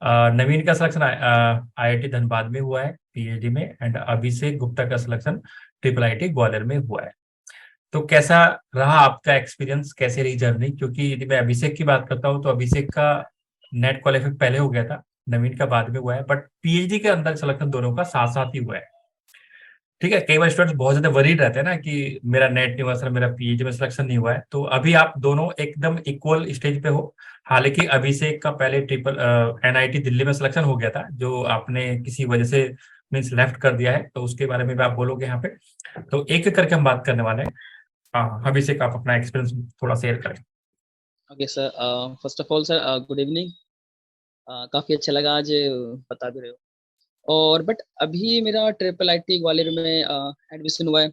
नवीन का selection IIT Dhanbad में हुआ है पीएचडी में, एंड अभिषेक गुप्ता का सिलेक्शन ट्रिपल आईटी ग्वालियर में हुआ है। तो कैसा रहा आपका एक्सपीरियंस, कैसे रही जर्नी? क्योंकि यदि मैं अभिषेक की बात करता हूँ तो अभिषेक का नेट क्वालिफाई पहले हो गया था, नवीन का बाद में हुआ है, बट पीएचडी के अंदर सिलेक्शन दोनों का साथ साथ ही हुआ है। ठीक है, कई बार स्टूडेंट्स बहुत ज्यादा वरीड रहते हैं ना कि मेरा नेट नहीं हुआ सर, मेरा पीएचडी में सिलेक्शन नहीं हुआ है। तो अभी आप दोनों एकदम इक्वल स्टेज पे हो। हालांकि अभिषेक का पहले ट्रिपल एनआईटी दिल्ली में सिलेक्शन हो गया था, जो आपने किसी वजह से मीन्स लेफ्ट कर दिया है, तो उसके बारे में भी आप बोलोगे यहाँ पे। तो एक एक करके हम बात करने वाले हैं। हाँ, अभिषेक आप अपना एक्सपीरियंस थोड़ा शेयर करें। Okay sir, first of all sir good evening. काफ़ी अच्छा लगा आज बता भी रहे हो। और बट अभी मेरा ट्रिपल आईटी ग्वालियर में एडमिशन हुआ है।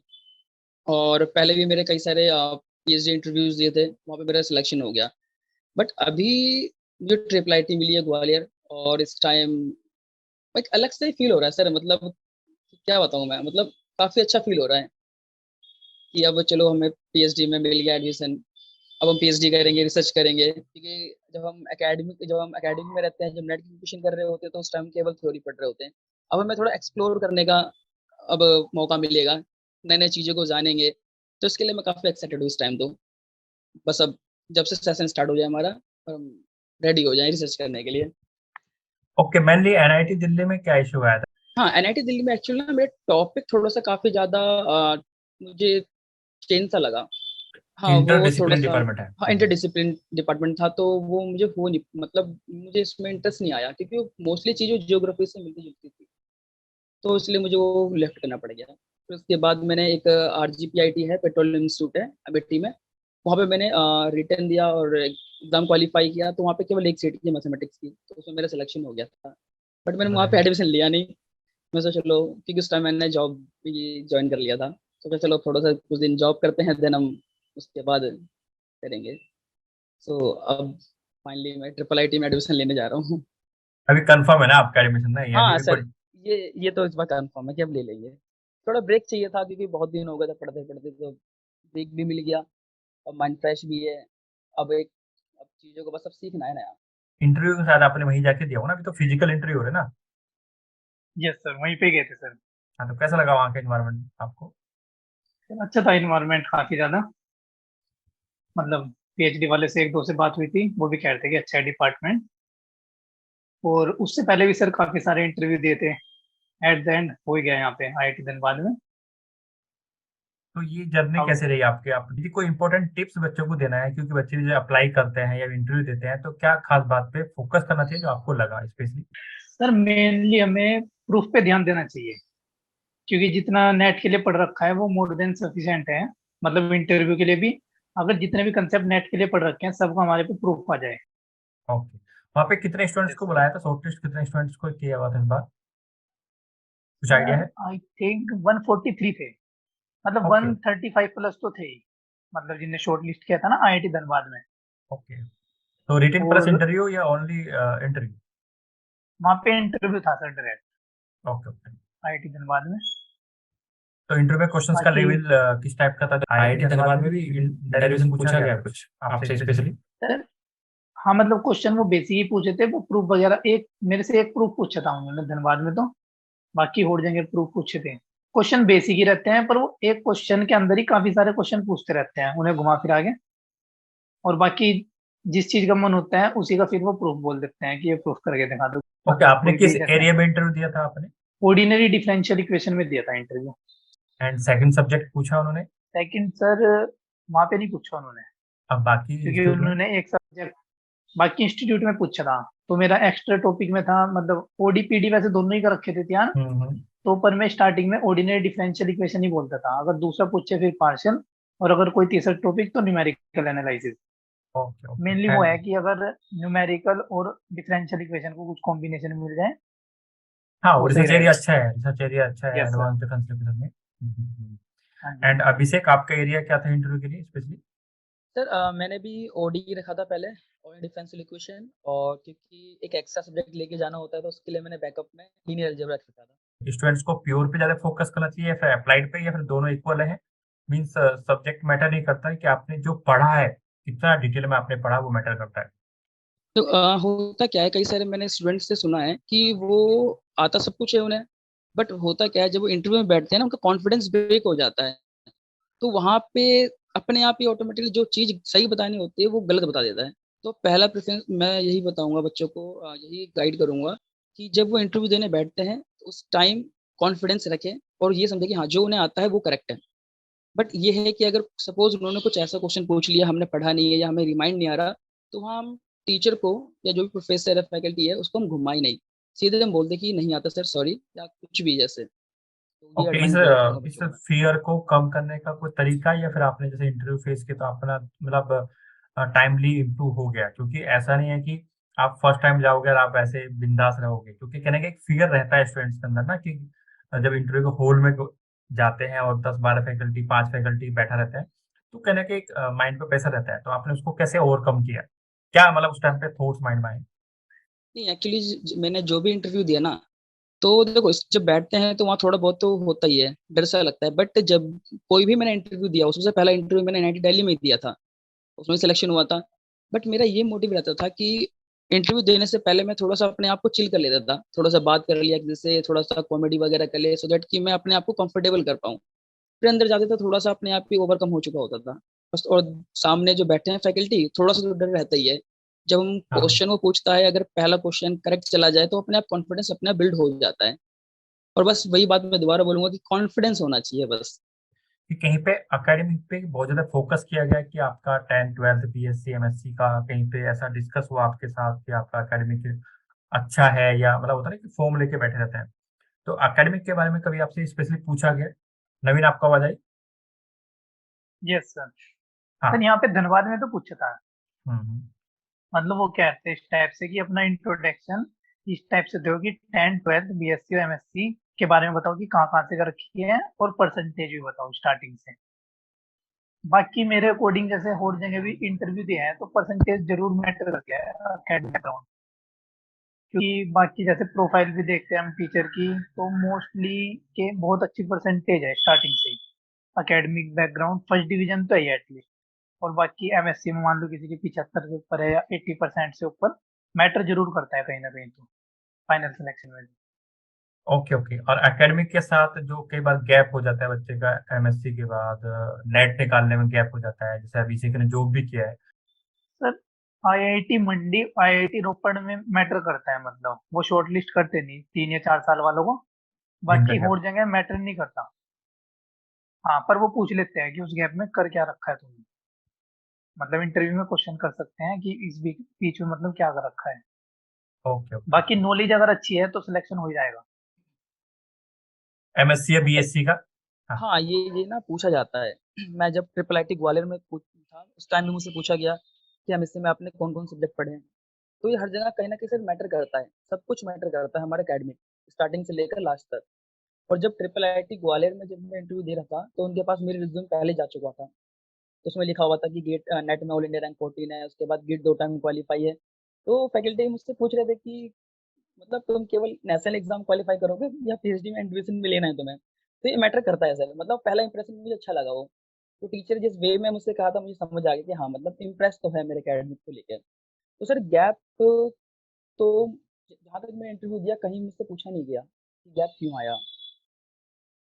और पहले भी मेरे कई सारे पीएचडी इंटरव्यूज दिए थे, वहाँ पे मेरा सिलेक्शन हो गया। बट अभी जो ट्रिपल आईटी मिली है ग्वालियर, और इस टाइम एक अलग से फील हो रहा है सर। मतलब क्या बताऊँ मैं, मतलब काफ़ी अच्छा फील हो रहा है कि अब चलो हमें पीएचडी में मिल गया एडमिशन। अब हम पीएचडी करेंगे, रिसर्च करेंगे, क्योंकि जब हम एकेडमिक में रहते हैं, जब नेट की प्रिपरेशन कर रहे होते हैं, तो उस टाइम केवल थ्योरी पढ़ रहे होते हैं। अब हमें थोड़ा एक्सप्लोर करने का अब मौका मिलेगा, नई नई चीज़ों को जानेंगे। तो इसके लिए मैं काफ़ी एक्साइटेड हूँ इस टाइम। तो बस अब जब से सेशन स्टार्ट हो जाए हमारा, हम रेडी हो जाए रिसर्च करने के लिए। ओके, मेनली एनआईटी दिल्ली में क्या इशू आया था? हाँ, एनआईटी दिल्ली में एक्चुअली ना मेरा टॉपिक थोड़ा सा काफ़ी ज़्यादा मुझे चेंज सा लगा। हाँ, वो इंटरडिसिप्लिन थोड़ा-सा। डिपार्टमेंट है। हाँ, इंटरडिसिप्लिन डिपार्टमेंट था, तो वो मुझे हो नहीं, मतलब मुझे इसमें इंटरेस्ट नहीं आया, क्योंकि वो मोस्टली चीज़ें ज्योग्राफी से मिलती-जुलती थी। तो इसलिए मुझे वो लेफ्ट करना पड़ गया। फिर उसके बाद मैंने एक आरजीपीआईटी है, पेट्रोलियम इंस्टीट्यूट है अमेठी में। वहाँ पे मैंने रिटन दिया और एग्ज़ाम क्वालीफाई किया, तो वहाँ पे केवल एक सीट थी मैथमेटिक्स की, तो उसमें मेरा सिलेक्शन हो गया था। बट मैंने वहाँ पे बधाई। एडमिशन लिया नहीं। मैं सोचा चलो, क्योंकि उस टाइम मैंने जॉब भी जॉइन कर लिया था। तो फिर चलो थोड़ा सा कुछ दिन जॉब करते हैं, देन हम उसके बाद करेंगे। सो अब फाइनली मैं ट्रिपल आईटी में एडमिशन लेने जा रहा हूँ। अभी कंफर्म है ना आपका एडमिशन? ना ये अभी हाँ भी सर, कोई। ये तो इस बार कंफर्म है कि अब ले लेंगे। थोड़ा ब्रेक चाहिए था, क्योंकि बहुत दिन हो गए थे पढ़ते पढ़ते, तो ब्रेक भी मिल गया। अब माइंड फ्रेश भी है। अब चीज़ों को बस अब सीखना है नया। इंटरव्यू के साथ आपने वहीं जाके दिया हो ना? अभी तो फिजिकल इंटरव्यू हो रहा है ना? यस सर, वहीं पे गए थे सर। हाँ, तो कैसा लगा वहाँ का एनवायरनमेंट आपको? सर अच्छा था इन्वायरमेंट काफी ज्यादा। मतलब पीएचडी वाले से एक दो से बात हुई थी, वो भी कह रहे थे कि अच्छा है डिपार्टमेंट। और उससे पहले भी सर काफी सारे इंटरव्यू दिए थे। एट द एंड हो ही गया यहाँ पे आईआईटी धनबाद में। तो ये जर्नी अब कैसे रही आपके? आप यदि कोई इंपॉर्टेंट टिप्स बच्चों को देना है, क्योंकि बच्चे जो अप्लाई करते हैं या इंटरव्यू देते हैं, तो क्या खास बात पे फोकस करना चाहिए जो आपको लगा स्पेशली? सर मेनली हमें प्रूफ पे ध्यान देना चाहिए, क्योंकि जितना नेट के लिए पढ़ रखा है वो मोर देन सफिशिएंट है। मतलब इंटरव्यू के लिए भी अगर जितने भी कंसेप्ट नेट के लिए पढ़ रखे हैं सबको हमारे पे प्रूफ आ जाए। ओके, वहाँ पे कितने स्टूडेंट्स यस को सर। बुलाया था? शॉर्ट लिस्ट कितने स्टूडेंट्स को किया हुआ था इस बार? कुछ आइडिया है? आई थिंक 143 थे। मतलब ओके। 135 प्लस तो थे ही। मतलब जिनने शॉर्ट लिस्ट किया था ना आईआईटी धनबाद में। ओके, तो रिटिन प्लस और इंटरव्यू या ओनली इंटरव्यू? वहाँ पे इंटरव्यू था sir direct okay okay. IIT Dhanbad में। तो इंटरव्यू में क्वेश्चंस का बाकी लेवल किस टाइप का था? आईआईटी धनबाद में भी डेरिवेशन पूछा गया कुछ आपसे स्पेशली? सर, हाँ मतलब क्वेश्चन वो बेसिक ही पूछे थे। वो प्रूफ वगैरह एक मेरे से एक प्रूफ पूछा था उन्होंने धनबाद में। तो बाकी होड़ जाएंगे प्रूफ पूछे थे। क्वेश्चन बेसिक ही रहते हैं, पर वो एक क्वेश्चन के अंदर ही काफी सारे क्वेश्चन पूछते रहते हैं उन्हें घुमा फिरा के। और बाकी जिस चीज का मन होता है उसी का फिर वो प्रूफ बोल देते हैं कि ये प्रूफ करके दिखा दो। ओके, मतलब आपने कोई किस भी जैसे एरिया में इंटरव्यू दिया था आपने? ऑर्डिनरी डिफरेंशियल इक्वेशन में दिया था इंटरव्यू। एंड सेकंड सब्जेक्ट पूछा उन्होंने? सेकंड सर वहाँ पे नहीं पूछा उन्होंने, अब बाकी क्योंकि इंस्टीट्यूट में? उन्होंने एक सब्जेक्ट बाकी इंस्टीट्यूट में पूछा था। तो मेरा एक्स्ट्रा टॉपिक में था, मतलब ओडीपीडी वैसे दोनों ही कर रखे थे ध्यान। हम्म। तो पर मैं स्टार्टिंग में ऑर्डिनरी डिफरेंशियल इक्वेशन ही बोलता था, अगर दूसरा पूछे फिर पार्शियल, और अगर कोई तीसरा टॉपिक तो numerical analysis. Okay okay. Mainly वो एंड है कि अगर न्यूमेरिकल और डिफरेंशियल इक्वेशन को कुछ कॉम्बिनेशन मिल जाए हाँ, तो वो सही रिसर्च एरिया रहेगा। अच्छा है, रिसर्च एरिया अच्छा है yes sir. Advance difference difference में। हाँ जी। एंड अभिषेक, आपका एरिया क्या था इंटरव्यू के लिए स्पेशली? सर मैंने भी ओडी रखा था पहले, और डिफरेंशियल इक्वेशन। और क्योंकि एक एक्स्ट्रा सब्जेक्ट लेके जाना होता है, तो उसके लिए मैंने बैकअप में लीनियर अलजेब्रा रखा था। स्टूडेंट्स को प्योर पे ज्यादा फोकस करना चाहिए या फिर अप्लाइड पे, या फिर दोनों इक्वल है? मीन्स सब्जेक्ट मैटर नहीं करता है कि आपने जो पढ़ा है कितना डिटेल में आपने पढ़ा, वो मैटर करता है। तो होता क्या है, कई सारे मैंने स्टूडेंट से सुना है कि वो आता सब कुछ है उन्हें, बट होता क्या है, जब वो इंटरव्यू में बैठते हैं ना, उनका कॉन्फिडेंस ब्रेक हो जाता है। तो वहाँ पे अपने आप ही ऑटोमेटिकली जो चीज़ सही बतानी होती है वो गलत बता देता है। तो पहला प्रेफ़रेंस मैं यही बताऊँगा बच्चों को, यही गाइड करूँगा कि जब वो इंटरव्यू देने बैठते हैं, तो उस टाइम कॉन्फिडेंस रखें और ये समझें कि हाँ, जो उन्हें आता है वो करेक्ट है। बट ये है कि अगर सपोज़ उन्होंने कुछ ऐसा क्वेश्चन पूछ लिया, हमने पढ़ा नहीं है या हमें रिमाइंड नहीं आ रहा, तो वहाँ हम टीचर को या जो भी प्रोफ़ेसर है, फैकल्टी है, उसको हम घुमाएँ नहीं। सीधे हम बोल दें कि नहीं आता सर, सॉरी, या कुछ भी जैसे। तो ये ओके, एडवाइस देना चाहूँगा इस बच्चों को मैं। फियर को कम करने का कोई तरीका, या फिर आपने जैसे इंटरव्यू फेस किया तो अपना मतलब टाइमली इम्प्रूव हो गया? क्योंकि ऐसा नहीं है कि आप फर्स्ट टाइम जाओगे और आप ऐसे बिंदास रहोगे, क्योंकि कहने का एक फियर रहता है स्टूडेंट्स के अंदर ना कि जब इंटरव्यू के हॉल में जाते हैं और 10-12 फैकल्टी, 5 फैकल्टी बैठा रहता है, तो कहने का एक माइंड पे प्रेशर रहता है। तो आपने उसको कैसे ओवरकम किया? क्या मतलब उस टाइम पे थॉट्स माइंड में आए? नहीं, एक्चुअली मैंने जो भी इंटरव्यू दिया ना, तो देखो जब बैठते हैं तो वहाँ थोड़ा बहुत तो होता ही है, डर सा लगता है। बट जब कोई भी मैंने इंटरव्यू दिया, उसमें से पहला इंटरव्यू मैंने आईआईटी दिल्ली में ही दिया था, उसमें सिलेक्शन हुआ था। बट मेरा ये मोटिव रहता था कि इंटरव्यू देने से पहले मैं थोड़ा सा अपने आप को चिल कर लेता था, थोड़ा सा बात कर लिया किसी से, थोड़ा सा कॉमेडी वगैरह कर ले, सो दैट कि मैं अपने आप को कंफर्टेबल कर पाऊँ। फिर अंदर जाते तो थोड़ा सा अपने आप ही ओवरकम हो चुका होता था बस। और सामने जो बैठे हैं फैकल्टी, थोड़ा सा तो डर रहता ही है। जब हम हाँ। क्वेश्चन वो पूछता है, अगर पहला क्वेश्चन करेक्ट चला जाए तो अपने आप कॉन्फिडेंस अपने आप बिल्ड हो जाता है। और बस वही बात मैं दोबारा बोलूँगा कि कॉन्फिडेंस होना चाहिए बस। कि कहीं पे एकेडमिक पे बहुत ज़्यादा फ़ोकस किया गया है कि आपका 10th-12th बीएससी, एमएससी का कहीं पे ऐसा डिस्कस हुआ आपके साथ कि आपका एकेडमिक अच्छा है, या मतलब होता है ना कि फॉर्म लेके बैठे रहते हैं। तो एकेडमिक के बारे में कभी आपसे स्पेशली पूछा गया? नवीन, आपको आवाज़ आई? Yes sir. हाँ। सर यहाँ पे धनबाद में तो पूछा था। हुँ, हुँ। मतलब वो कहते हैं इस टाइप से कि अपना इंट्रोडक्शन इस टाइप से दो कि 10th-12th बीएससी और एमएससी के बारे में बताओ कि कहाँ कहाँ से कर रखी है, और परसेंटेज भी बताओ स्टार्टिंग से। बाकी मेरे अकॉर्डिंग जैसे और जगह भी इंटरव्यू दिए हैं तो परसेंटेज जरूर मैटर करता है अकेडमिक बैकग्राउंड। क्योंकि बाकी जैसे प्रोफाइल भी देखते हैं हम टीचर की, तो मोस्टली के बहुत अच्छी परसेंटेज है स्टार्टिंग से ही। अकेडमिक बैकग्राउंड फर्स्ट डिवीजन तो है एटलीस्ट। और बाकी एमएससी में मान लो किसी के 75 से ऊपर है या 80% से ऊपर, मैटर जरूर करता है कहीं ना कहीं तो फाइनल सिलेक्शन में भी। Okay, okay. और एकेडमिक के साथ जो कई बार गैप हो जाता है बच्चे का एमएससी के बाद, नेट निकालने में गैप हो जाता है, जैसे अभिषेक ने जॉब भी किया है। सर आईआईटी मंडी आईआईटी रोपड़ में मैटर करता है, मतलब वो शॉर्ट लिस्ट करते नहीं 3 या 4 साल वालों को। जिनका बाकी गैप। और जगह मैटर नहीं करता। हाँ, पर वो पूछ लेते हैं कि उस गैप में कर क्या रखा है तुमने। मतलब इंटरव्यू में क्वेश्चन कर सकते हैं कि इस बीच में मतलब क्या कर रखा है। Okay, okay. बाकी नॉलेज अगर अच्छी है तो सिलेक्शन हो ही जाएगा। एमएससी या बट बीएससी का? हाँ। हाँ, ये ना पूछा जाता है। मैं जब ट्रिपल आईटी ग्वालियर में था, उस टाइम में मुझसे पूछा गया कि हम इससे में आपने कौन-कौन सब्जेक्ट पढ़े हैं। तो ये हर जगह कहीं न कहीं सर मैटर करता है, सब कुछ मैटर करता है हमारे अकेडमिक, स्टार्टिंग से लेकर लास्ट तक। और जब ट्रिपल आईटी ग्वालियर में जब मैं इंटरव्यू दे रहा था, तो उनके पास मेरी रिज़्यूम पहले जा चुका था। तो उसमें लिखा हुआ था कि गेट नेट में ऑल इंडिया रैंक 14 है, उसके बाद गेट 2 टाइम क्वालीफाई है। तो फैकल्टी मुझसे पूछ रहे थे कि मतलब तुम केवल नेशनल एग्ज़ाम क्वालीफाई करोगे या पीएचडी में एडमिशन भी लेना है तुम्हें? तो ये मैटर करता है सर, मतलब पहला इंप्रेशन मुझे अच्छा लगा वो। तो टीचर जिस वे में मुझसे कहा था, मुझे समझ आ गया कि हाँ, मतलब इम्प्रेस तो है मेरे एकेडमिक को लेकर। तो सर गैप तो जहाँ तक मैंने इंटरव्यू दिया, कहीं मुझसे पूछा नहीं गया कि गैप क्यों आया?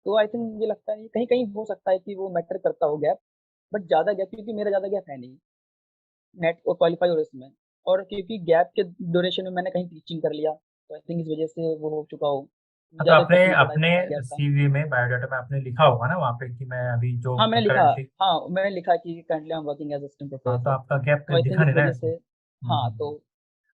तो आई थिंक मुझे लगता है कहीं-कहीं हो सकता है कि वो मैटर करता हो गैप, बट ज़्यादा गैप, क्योंकि मेरा ज़्यादा गैप है नहीं, नेट और क्वालीफाई और इसमें। और क्योंकि गैप के ड्यूरेशन में मैंने कहीं टीचिंग कर लिया, तो आई थिंक इस वज़ह से वो हो चुका हो। हाँ, तो ज़्यादा आपने इफ़ेक्ट नहीं पड़ा अपने इतना गैप का। सीवी में, बायोडाटा में आपने लिखा होगा ना वहाँ पे कि मैं अभी जो हाँ, मैंने लिखा। करंटली। हाँ, मैंने लिखा कि currently I am working as assistant हाँ, तो प्रोफ़ेसर। आपका गैप तो आई थिंक दिखा इस नहीं ना वज़ह से। इसमें। हाँ, तो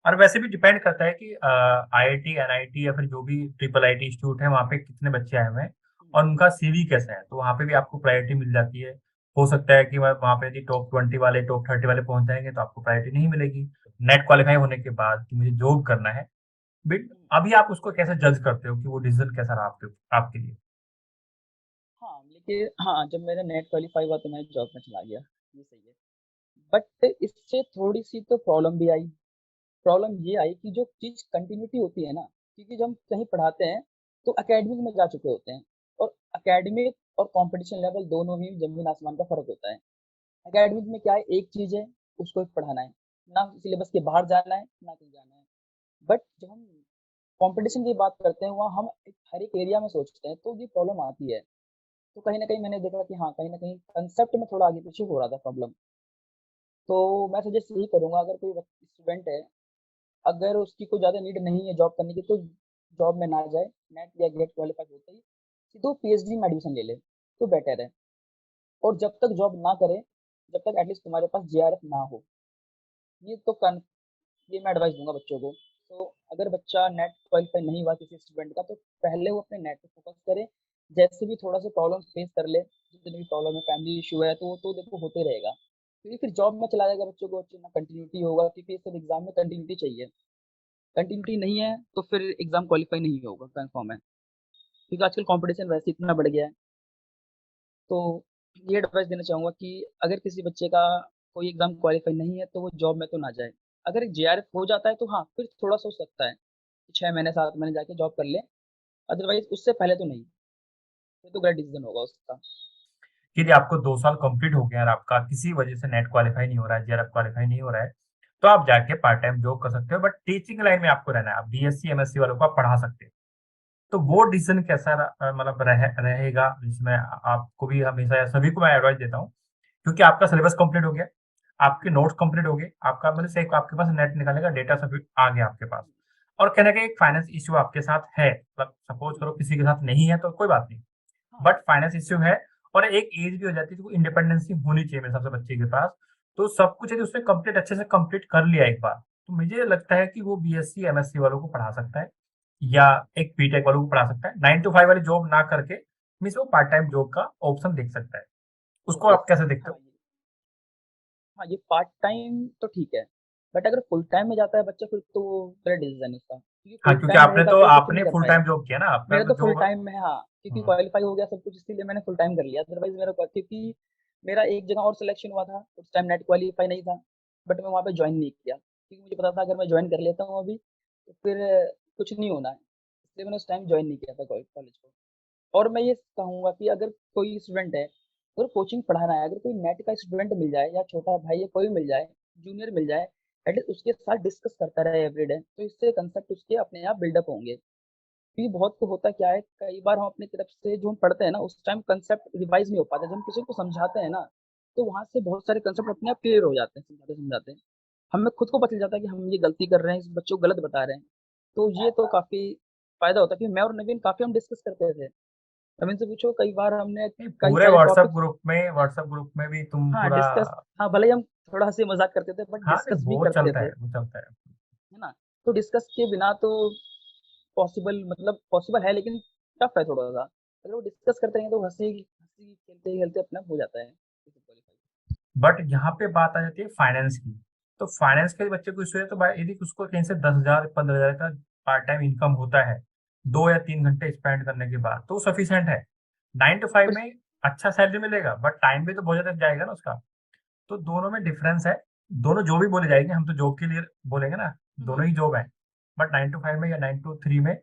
और वैसे भी डिपेंड करता है कि आईआईटी, एनआईटी या फिर जो भी ट्रिपल आईटी इंस्टीट्यूट है, वहाँ पे कितने बच्चे आए हुए हैं और उनका सीवी कैसा है, तो वहाँ पे भी आपको प्रायोरिटी मिल जाती है। हो सकता है कि वहाँ पे यदि टॉप 20 वाले, टॉप 30 वाले पहुंच जाएंगे तो आपको प्रायोरिटी नहीं मिलेगी नेट क्वालिफाई होने के बाद कि मुझे जॉब करना है। बट अभी आप उसको कैसे जज करते हो कि वो डिसीजन कैसा रहा आपके लिए? हाँ, लेकिन हाँ, जब मेरा नेट क्वालीफाई हुआ तो मैं जॉब में चला गया, ये सही है। बट इससे थोड़ी-सी तो प्रॉब्लम भी आई। प्रॉब्लम ये आई कि जो चीज़ कंटिन्यूटी होती है ना, क्योंकि जब हम कहीं पढ़ाते हैं, तो एकेडमिक में जा चुके होते हैं, और एकेडमिक और कॉम्पिटिशन लेवल दोनों ही ज़मीन-आसमान का फ़र्क होता है। एकेडमिक में क्या है, एक चीज़ है, उसको एक पढ़ाना है। ना सिलेबस के बाहर जाना है, ना कहीं जाना है। बट जब हम कॉम्पिटिशन की बात करते हैं, वहाँ हम हर एक एरिया में सोचते हैं, तो ये प्रॉब्लम आती है। तो कहीं न कहीं मैंने देखा कि हाँ, कहीं न कहीं कांसेप्ट में थोड़ा आगे-पीछे हो रहा था प्रॉब्लम। तो मैं सजेस्ट यही करूँगा, अगर कोई स्टूडेंट है, अगर उसकी कोई ज़्यादा नीड नहीं है जॉब करने की, तो जॉब में ना जाए, नेट या गेट क्वालीफाई होते ही सीधे पीएचडी में एडमिशन ले ले, तो बेटर है। और जब तक जॉब ना करे, जब तक एटलीस्ट तुम्हारे पास जेआरएफ ना हो, ये तो कन ये मैं एडवाइस दूँगा बच्चों को। तो अगर बच्चा नेट क्वालीफाई नहीं हुआ किसी स्टूडेंट का, तो पहले वो अपने नेट पे फोकस करे। जैसे भी थोड़ा सा प्रॉब्लम फेस कर ले, जितनी भी प्रॉब्लम है, फैमिली इशू है, तो वो तो देखो होते रहेगा। क्योंकि फिर जॉब में चला जाएगा बच्चों को, अच्छी ना कंटिन्यूटी होगा, क्योंकि ये सब एग्ज़ाम में कंटिन्यूटी चाहिए। कंटिन्यूटी नहीं है, तो फिर एग्ज़ाम क्वालीफाई नहीं होगा, कन्फर्म है। क्योंकि आजकल कॉम्पिटिशन वैसे इतना बढ़ गया है। तो ये एडवाइस देना चाहूँगा कि अगर किसी बच्चे का कोई एग्ज़ाम क्वालीफाई नहीं है, तो वो जॉब में तो ना जाए। अगर जेआरएफ हो जाता है, तो हाँ, फिर थोड़ा सोच सकता है कि 6 महीने, 7 महीने जाके जॉब कर ले, अदरवाइज़ उससे पहले तो नहीं। फिर तो गलत डिसीज़न होगा उसका। यदि आपको 2 साल कंप्लीट हो गया और आपका किसी वजह से नेट क्वालीफाई नहीं हो रहा है, जेआरएफ क्वालीफाई नहीं हो रहा है, तो आप जाके पार्ट टाइम जॉब कर सकते हो, बट टीचिंग लाइन में आपको रहना है। आप बीएससी, एमएससी वालों को आप पढ़ा सकते हो। तो वो डिसीजन कैसा मतलब रहेगा, जिसमें आपको भी हमेशा या सभी को मैं एडवाइस देता हूँ, क्योंकि आपका सिलेबस कंप्लीट हो गया, आपके नोट्स कंप्लीट हो गए, आपका मतलब से आपके पास नेट निकालने का डेटा सब आ गया आपके पास, और कहने का एक फाइनेंस इश्यू आपके साथ है, मतलब सपोज करो किसी के साथ नहीं है तो कोई बात नहीं, हाँ, बट फाइनेंस इश्यू है, और एक एज भी हो जाती है तो इंडिपेंडेंसी होनी चाहिए मेरे हिसाब से बच्चे के पास। तो सब कुछ यदि उसने कंप्लीट अच्छे से कंप्लीट कर लिया एक बार, तो मुझे लगता है कि वो बीएससी, एमएससी वालों को पढ़ा सकता है, या एक बीटेक वालों को पढ़ा सकता है। 9 टू 5 वाली जॉब ना करके मीन्स वो पार्ट टाइम जॉब का ऑप्शन देख सकता है। उसको ओके। आप कैसे देखते हाँ, हो? ये पार्ट टाइम तो ठीक है, बट अगर फुल टाइम में जाता है बच्चा, फिर तो गलत डिसीज़न है उसका। क्योंकि हाँ, फुल क्योंकि टाइम रहेगा, तो कुछ नहीं आपने कर फुल पाएगा। टाइम जॉब किया ना, आपका मेरा तो तो फुल जॉब। टाइम में है, हाँ, क्योंकि हुँ, क्वालीफाई हो गया सब कुछ, इसीलिए मैंने फुल टाइम कर लिया। अदरवाइज़ मेरा क्योंकि मेरा एक जगह और सिलेक्शन हुआ था, उस टाइम नेट क्वालीफाई नहीं था, बट मैं वहाँ पे जॉइन नहीं किया, क्योंकि मुझे पता था अगर मैं जॉइन कर लेता हूँ अभी, तो फिर कुछ नहीं होना है। इसलिए मैंने उस टाइम जॉइन नहीं किया था कॉलेज को। और मैं ये कहूँगा कि अगर कोई स्टूडेंट है, अगर कोचिंग पढ़ाना है, अगर कोई नेट का स्टूडेंट मिल जाए, या छोटा भाई या कोई मिल जाए, जूनियर मिल जाए, एटलीस्ट उसके साथ डिस्कस करता रहे एवरीडे, तो इससे कंसेप्ट उसके अपने आप बिल्डअप होंगे। क्योंकि बहुत को होता क्या है, कई बार हम अपनी तरफ से जो हम पढ़ते हैं ना, उस टाइम कंसेप्ट रिवाइज नहीं हो पाता। जब हम किसी को समझाते हैं ना, तो वहाँ से बहुत सारे कंसेप्ट अपने आप क्लियर हो जाते हैं, समझाते समझाते। हमें खुद को पता चल जाता है कि हम ये गलती कर रहे हैं, इस बच्चों को गलत बता रहे हैं। तो ये तो काफी फायदा होता है, क्योंकि मैं और नवीन काफी हम डिस्कस करते थे। नवीन से पूछो, कई बार हमने नहीं, कई पूरे सारे टॉपिक्स, व्हाट्सएप ग्रुप में भी तुम हाँ, पूरा। डिस्कस, हाँ, भले ही हम थोड़ा हँसी मजाक करते थे, बट हाँ, नहीं डिस्कस भी वो करते चलता थे, है, वो चलता है। है ना? तो डिस्कस के बिना तो पॉसिबल, मतलब पॉसिबल है, लेकिन टफ है थोड़ा सा। अगर वो डिस्कस करते हैं, तो हंसी हंसी खेलते खेलते अपना हो जाता है क्वालिफाई। बट यहाँ पे बात आ जाती है फाइनेंस की। तो फाइनेंस के बच्चे को इशू है, तो भाई यदि उसको कहीं से 10,000 15,000 का पार्ट टाइम इनकम होता है 2 या 3 घंटे स्पेंड करने के बाद, तो सफिशियंट है। 9 to 5 फिर में अच्छा सैलरी मिलेगा, बट टाइम भी तो बहुत ज्यादा जाएगा ना उसका। तो दोनों में डिफरेंस है। दोनों जो भी बोले जाएंगे, हम तो जॉब के लिए बोलेंगे ना, दोनों ही जॉब है। बट 9 to 5 में या 9 to 3 में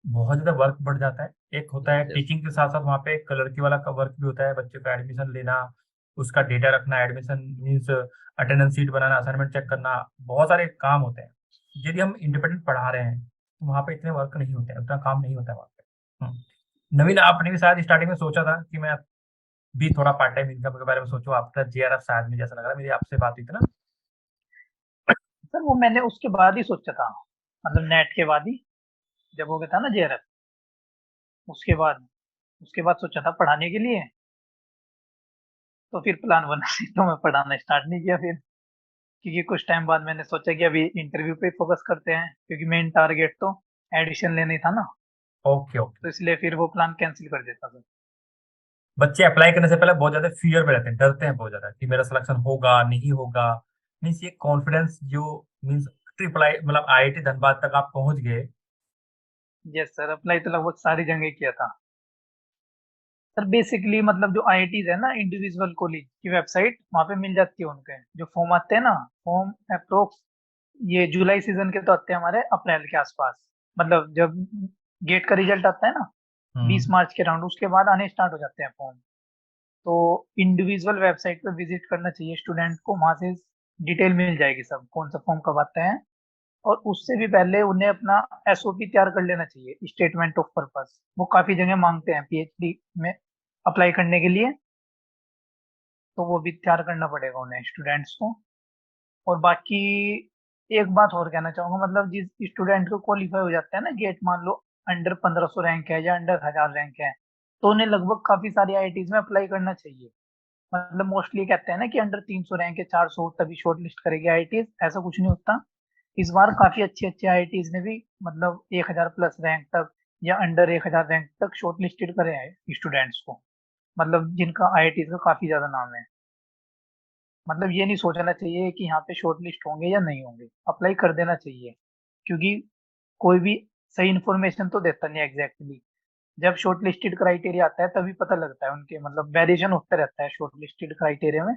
बहुत ज़्यादा वर्क बढ़ जाता है। एक होता है यस यस। टीचिंग के साथ-साथ वहाँ पे एक लड़की वाला का वर्क भी होता है, बच्चे का एडमिशन लेना, उसका डेटा रखना, एडमिशन मीन्स अटेंडेंस शीट बनाना, असाइनमेंट चेक करना, बहुत सारे काम होते हैं। यदि हम इंडिपेंडेंट पढ़ा रहे हैं, तो वहाँ पे इतने वर्क नहीं होते हैं, उतना काम नहीं होता है वहाँ पे। नवीन, आपने भी शायद स्टार्टिंग में सोचा था कि मैं भी थोड़ा पार्ट टाइम इनकम के बारे में सोचूँ, आपका जेआरएफ शायद मुझे ऐसा लग रहा है, मेरी आपसे बात हुई थी ना? सर वो मैंने उसके बाद ही सोचा था, मतलब नेट के बाद ही, जब हो गया था ना जेआरएफ, उसके बाद उसके बाद सोचा था पढ़ाने के लिए। तो फिर प्लान बना तो मैं पढ़ाना स्टार्ट नहीं किया फिर, क्योंकि कुछ टाइम बाद मैंने सोचा कि अभी इंटरव्यू पे फोकस करते हैं, क्योंकि मेन टारगेट तो एडमिशन लेना ही था ना। Okay, okay. तो इसलिए फिर वो प्लान कैंसिल कर देता था। बच्चे अप्लाई करने से पहले बहुत ज्यादा फियर में रहते हैं, डरते हैं बहुत ज्यादा कि मेरा सिलेक्शन होगा नहीं होगा। मीन्स ये कॉन्फिडेंस जो मीन्स ट्रिपल आई मतलब आईआईटी धनबाद तक आप पहुंच गए। यस सर, अप्लाई तो लगभग सारी जगह किया था। सर बेसिकली मतलब जो आईआईटीज है ना, इंडिविजुअल कॉलेज की वेबसाइट वहाँ पे मिल जाती है, उनके जो फॉर्म आते हैं ना, फॉर्म अप्रोक्स ये जुलाई सीजन के तो आते हैं हमारे अप्रैल के आसपास। मतलब जब गेट का रिजल्ट आता है ना, 20 मार्च के राउंड, उसके बाद आने स्टार्ट हो जाते हैं फॉर्म। तो इंडिविजुअल वेबसाइट पे विजिट करना चाहिए स्टूडेंट को, वहां से डिटेल मिल जाएगी सब, कौन सा फॉर्म कब आता है। और उससे भी पहले उन्हें अपना एसओपी तैयार कर लेना चाहिए, स्टेटमेंट ऑफ पर्पस। वो काफी जगह मांगते हैं पीएचडी में अप्लाई करने के लिए, तो वो भी तैयार करना पड़ेगा उन्हें स्टूडेंट्स को। और बाकी एक बात और कहना चाहूंगा, मतलब जिस स्टूडेंट को क्वालिफाई हो जाता है ना गेट, मान लो अंडर 1500 रैंक है या अंडर 1000 रैंक है, तो उन्हें लगभग काफी सारी आईआईटीज में अप्लाई करना चाहिए। मतलब मोस्टली कहते हैं ना कि अंडर 300 रैंक है, 400 तभी शॉर्ट लिस्ट करेगी आईआईटीज, ऐसा कुछ नहीं होता। इस बार काफी अच्छी अच्छी आईआईटीज ने भी मतलब 1000 प्लस रैंक तक या अंडर 1000 रैंक तक शॉर्ट लिस्टेड करे हैं स्टूडेंट्स को, मतलब जिनका आईआईटीज का काफी ज्यादा नाम है। मतलब ये नहीं सोचना चाहिए कि यहाँ पे शॉर्ट लिस्ट होंगे या नहीं होंगे, अप्लाई कर देना चाहिए। क्योंकि कोई भी सही इन्फॉर्मेशन तो देता नहीं एग्जैक्टली। जब शॉर्ट लिस्टेड क्राइटेरिया आता है तभी पता लगता है, उनके मतलब वेरिएशन होता रहता है शॉर्ट लिस्टेड क्राइटेरिया में।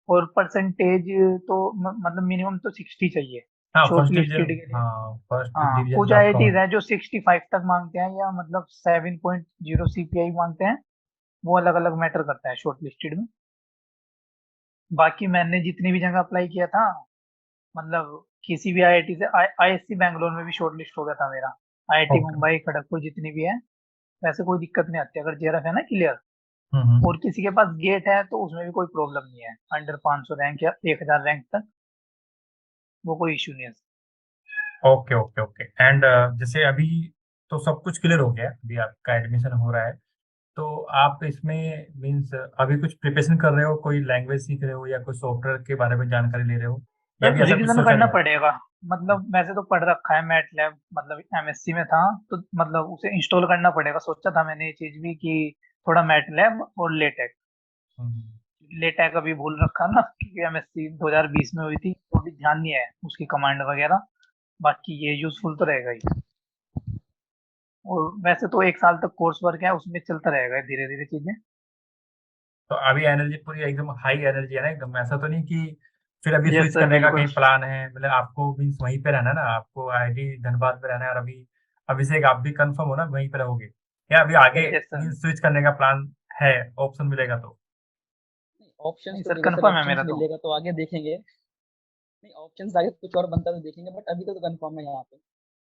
और परसेंटेज तो मतलब मिनिमम तो 60 चाहिए हाँ शॉर्ट फर्स्ट लिस्टेड डिवीजन, के लिए। हाँ फर्स्ट हाँ, डिवीजन कुछ जो आपका आईआईटीज हैं जो 65 तक मांगते हैं, या मतलब 7.0 सीपीआई मांगते हैं। वो अलग अलग मैटर करता है शॉर्ट लिस्टेड में। बाकी मैंने जितनी भी जगह अप्लाई किया था, मतलब किसी भी आईआईटी से, आईएससी बैंगलोर में भी शॉर्ट लिस्ट हो गया था मेरा। IIT okay. मुंबई, खड़गपुर जितनी भी है, वैसे कोई दिक्कत नहीं आती अगर जेआरएफ है ना क्लियर। हम्म। और किसी के पास गेट है तो उसमें भी कोई प्रॉब्लम नहीं है, अंडर 500 रैंक या 1000 रैंक तक वो कोई इश्यू नहीं है। Okay okay okay. एंड जैसे अभी तो सब कुछ क्लियर हो गया, अभी आपका एडमिशन हो रहा है, तो आप इसमें मीन्स अभी कुछ प्रिपरेशन कर रहे हो, कोई लैंग्वेज सीख रहे हो या कोई सॉफ्टवेयर के बारे में जानकारी ले रहे हो, या भी ऐसा कुछ रिवीजन सोचा करना नहीं है? पड़ेगा। मतलब वैसे तो पढ़ रखा है मैटलैब, मतलब एमएससी में था, तो मतलब उसे इंस्टॉल करना पड़ेगा। सोचा था मैंने ये चीज भी कि थोड़ा मैटलैब और लेटेक। हम्म। लेटेक अभी भूल रखा ना, क्योंकि एमएससी 2020 में हुई थी, तो अभी ध्यान नहीं है उसकी कमांड वगैरह। बाकी ये यूजफुल तो रहेगा ही। और वैसे तो 1 साल तक कोर्स वर्क है, उसमें चलता रहेगा धीरे धीरे चीजें। तो अभी एनर्जी पूरी एकदम हाई एनर्जी है ना, एकदम ऐसा तो नहीं कि फिर अभी यस स्विच सर, करने का बिल्कुल। कहीं प्लान है? मतलब आपको मीन्स वहीं पे रहना है ना, आपको आईआईटी धनबाद में रहना है, और अभी अभिषेक आप भी कंफर्म हो ना वहीं पे रहोगे, या अभी आगे यस सर। मीन्स स्विच करने का प्लान है, ऑप्शन मिलेगा तो? ऑप्शंस नहीं तो सर, देखिए सर, कंफर्म है ऑप्शंस मेरा तो। मिलेगा तो आगे देखेंगे। नहीं, ऑप्शंस आगे कुछ और बनता तो देखेंगे, बट अभी तो कंफर्म है यहाँ पे।